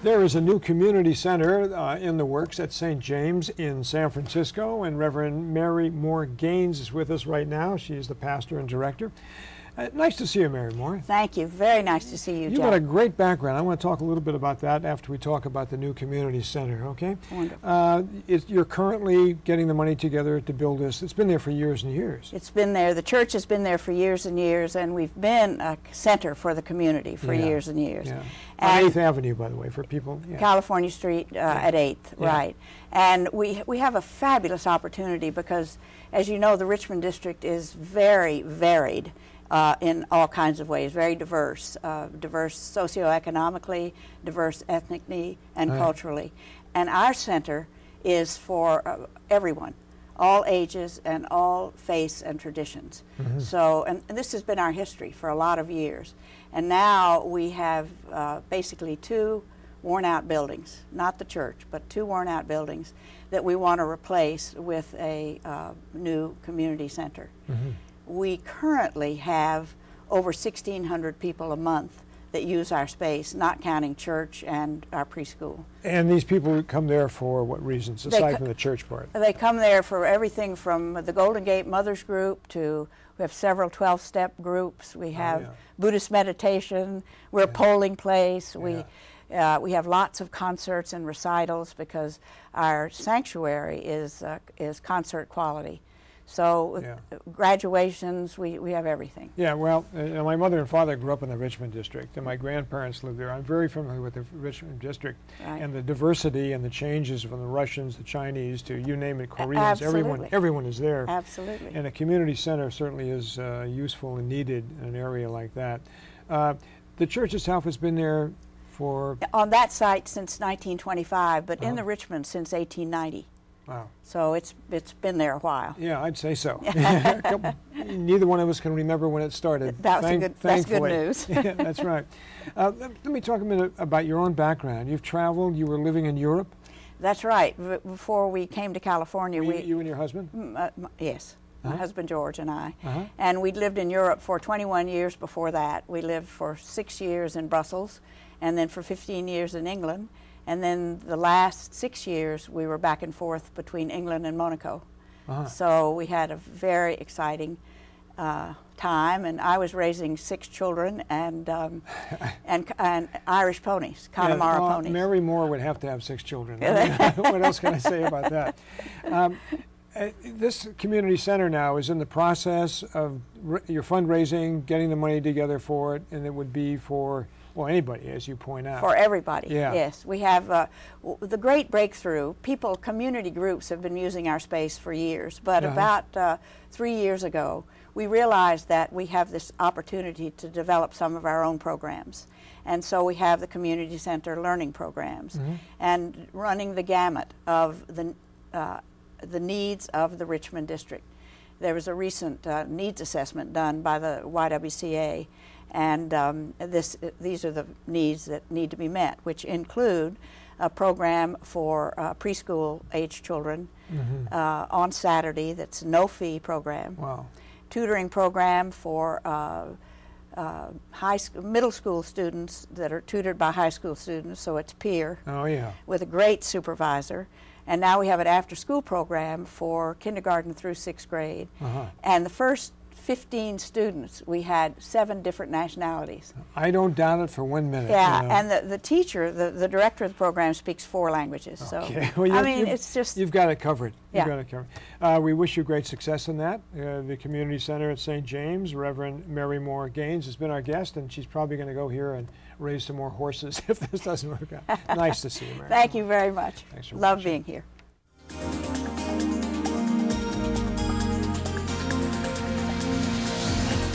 There is a new community center in the works at St. James in San Francisco, and Reverend Mary Moore Gaines is with us right now. She is the pastor and director. Nice to see you, Mary Moore. Thank you. Very nice to see you, You've got a great background. I want to talk a little bit about that after we talk about the new community center, okay? Wonderful. You're currently getting the money together to build this. It's been there for years and years. It's been there. The church has been there for years and years, and we've been a center for the community for years and years. Yeah. On 8th Avenue, by the way, for people. Yeah. California Street at 8th, right. And we have a fabulous opportunity because, as you know, the Richmond district is very varied. In all kinds of ways, very diverse, diverse socioeconomically, diverse ethnically and culturally. And our center is for everyone, all ages and all faiths and traditions. So, and this has been our history for a lot of years. And now we have basically 2 worn out buildings, not the church, but 2 worn out buildings that we want to replace with a new community center. We currently have over 1,600 people a month that use our space, not counting church and our preschool. And these people come there for what reasons, aside from the church part? They come there for everything from the Golden Gate Mothers Group to, we have several 12-step groups. We have Buddhist meditation. We're a polling place. We have lots of concerts and recitals because our sanctuary is concert quality. So graduations, we have everything. Yeah, well, my mother and father grew up in the Richmond district, and my grandparents lived there. I'm very familiar with the Richmond district and the diversity and the changes from the Russians, the Chinese, to you name it, Koreans. Everyone is there. Absolutely. And a community center certainly is useful and needed in an area like that. The church itself has been there for... On that site since 1925, but in the Richmond since 1890. Wow. So it's been there a while. Yeah, I'd say so. Neither one of us can remember when it started. That's good news. Yeah, that's right. Let me talk a minute about your own background. You've traveled. You were living in Europe. That's right. Before we came to California, you and your husband? Yes. My husband George and I. And we'd lived in Europe for 21 years before that. We lived for 6 years in Brussels, and then for 15 years in England. And then the last 6 years, we were back and forth between England and Monaco. So we had a very exciting time, and I was raising 6 children and Irish ponies, Connemara ponies. Mary Moore would have to have 6 children. What else can I say about that? This community center now is in the process of your fundraising, getting the money together for it, and it would be for... Well, anybody, as you point out. For everybody, yes. We have the great breakthrough. Community groups have been using our space for years, but about 3 years ago, we realized that we have this opportunity to develop some of our own programs. And so we have the community center learning programs and running the gamut of the needs of the Richmond district. There was a recent needs assessment done by the YWCA, and these are the needs that need to be met, which include a program for preschool-age children on Saturday that's no-fee program. Wow. Tutoring program for middle school students that are tutored by high school students, so it's peer. Oh, yeah. With a great supervisor. And now we have an after-school program for kindergarten through 6th grade. And the first 15 students, we had 7 different nationalities. I don't doubt it for 1 minute. Yeah, and the teacher, the director of the program, speaks 4 languages. Okay. So, Well, I mean, it's just... You've got it covered. Yeah. You've got it covered. We wish you great success in that. The Community Center at St. James, Reverend Mary Moore Gaines has been our guest, and she's probably going to go here and raise some more horses if this doesn't work out. Nice to see you, Mary. Thank you very much. Thanks for Love watching. being here.